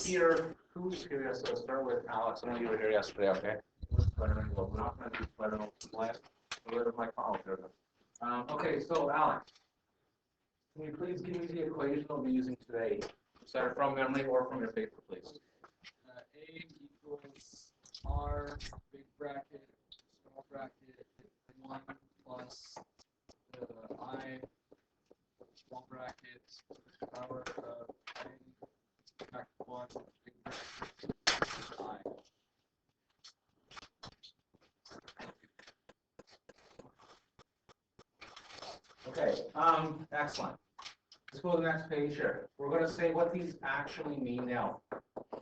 who's here? So start with Alex. I know you were here yesterday, okay? We're not going to do Spider-Man last. We're my colleague here. Okay, so Alex, can you please give me the equation we'll be using today? Start from memory or from your paper, please. A equals R, big bracket, small bracket, 1 plus the I, small bracket, power of n, factor 1, big bracket, I. Okay, excellent. Let's go to the next page here. We're going to say what these actually mean now.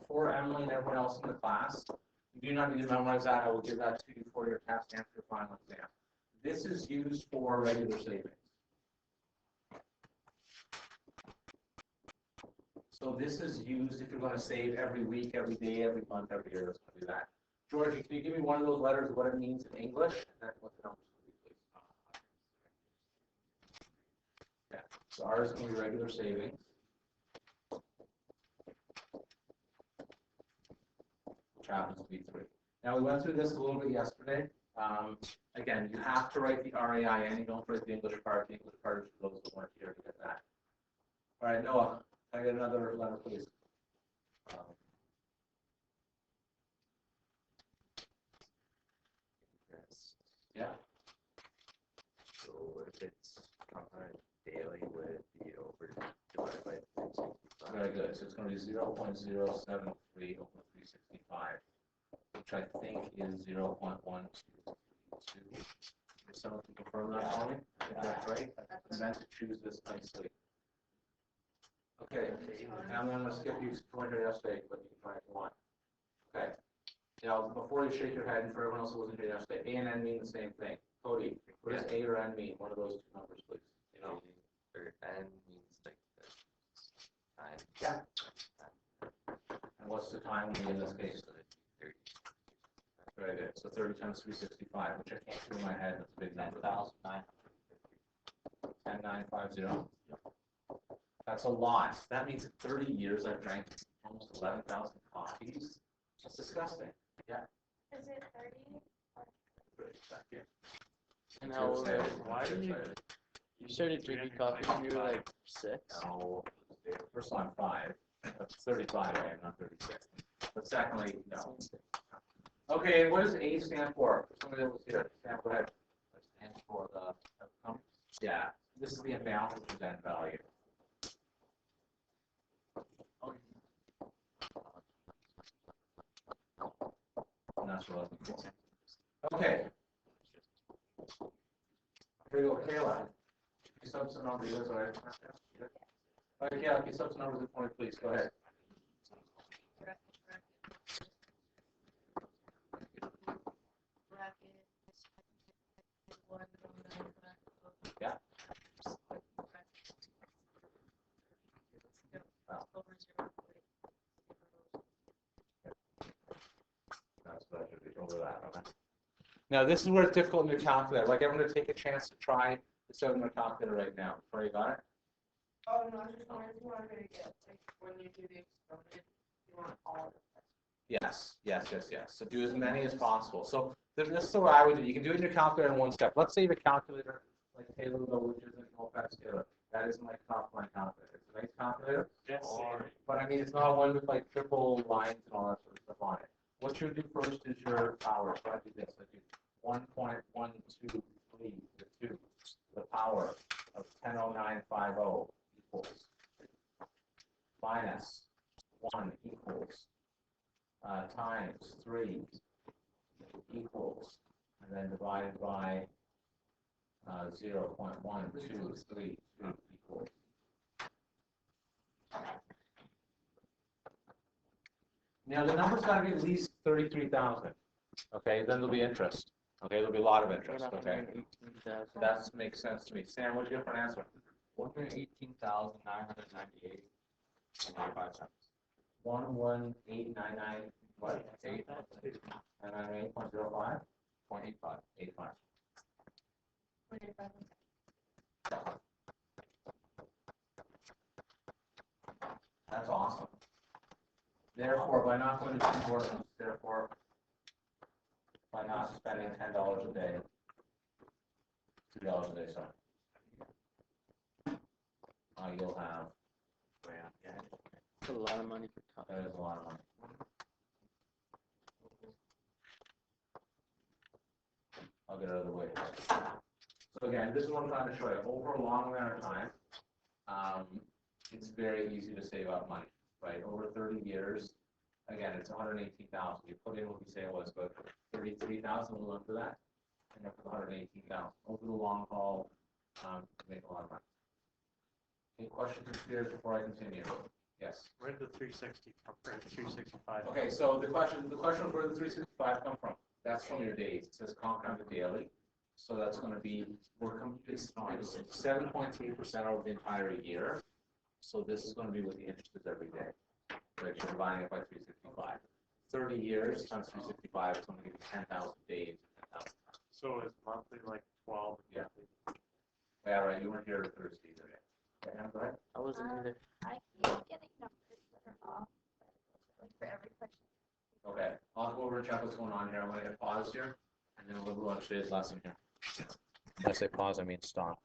For Emily and everyone else in the class, you do not need to memorize that. I will give that to you for your test and for your final exam. This is used for regular savings. So this is used if you're going to save every week, every day, every month, every year. Let's do that. Georgie, can you give me one of those letters of what it means in English? And then what the numbers will be, please. Yeah. So ours is going to be regular savings. Which happens to be 3. Now we went through this a little bit yesterday. Again, you have to write the RAIN. You don't write the English part. The English part is for those who weren't here to get that. All right, Noah, can I get another letter, please? Yeah. So if it's daily, would it be over divided by 365? Very good. So it's going to be 0.073 over 365, which I think is 0.1232. If someone can confirm that for me, if that's right. I meant to choose this nicely. Okay, and I'm going to skip you from here yesterday, but you can try if you want. Okay. Now, before you shake your head, and for everyone else who wasn't here yesterday, A and N mean the same thing. Cody, what does A or N mean? One of those two numbers, please. You know, or N means like the time. Yeah. And what's the time in this case? 30. Very good. So 30 times 365, which I can't do in my head. That's a big number. 10,950. That's a lot. That means in 30 years I've drank almost 11,000 coffees. That's disgusting. Yeah. Is it 30? And how old are you? Why did you started drinking coffee when you were like 6? No. First of all, I'm 5. That's 35. I am not 36. But secondly, no. Okay, what does A stand for? Somebody that was here. Sam, go ahead. It stands for the outcome. Yeah. This is the amount, which is N value. And that's what I was looking for. Okay. Here we go, Kayla. Can you sub some numbers? All right. All right, Kayla, can you sub some numbers for me, please? Go ahead. Yeah. That's what I should be over that. Okay. Now, this is where it's difficult in your calculator. Like, I'm going to take a chance to try the 7 calculator right now. Before you got it? Oh, no, I was just wondering if you wanted me to get, like, when you do the experiment, you want all of it. Yes. So do as many as possible. So this is what I would do. You can do it in your calculator in one step. Let's say your calculator, like Taylor, which isn't no offense, Taylor. That is my top line calculator. It's a nice calculator. Yes. But I mean, it's not one with like triple lines and all that sort of stuff on it. What you do first is your power. So I do this. I do 1.123 to 2. The power of 100950 equals minus 1 equals times 3 equals, and then divided by 0.1232 equals. Now the number's got to be at least 33,000. Okay, then there'll be interest. Okay, there'll be a lot of interest. Okay, that makes sense to me. Sam, what'd you get for an answer? 118,998 and 95 cents. 11899 what? 998.05? 0.85. 85. That's awesome. Therefore, by not going to two board meetings, therefore, by not spending $10 a day, $2 a day, sorry. You'll have, It's a lot of money for coffee. that is a lot of money. I'll get out of the way. So again, this is what I'm trying to show you. Over a long amount of time, it's very easy to save up money, right? Over 30 years, again, it's 118,000. You put in what you say it was, but 33,000, we'll look for that. And up to 118,000. Over the long haul, make a lot of money. Any questions or fears before I continue? Yes. Where did the 360 come from? 365. Okay, so the question was where the 365 come from? That's from your days. It says compounded daily. So that's going to be, it's 7.3% over the entire year. So this is going to be what the interest is every day. Right, you're dividing it by 365. 30 years times 365 is going to give you 10,000 days. 10,000. So it's monthly like 12. Yeah. Yeah, right. You weren't here Thursday either. Okay, go ahead. I wasn't either. I keep getting numbers that are off for every question. Okay, I'll go over and check what's going on here. I'm going to hit pause here, and then we'll go on today's lesson here. When I say pause, I mean stop.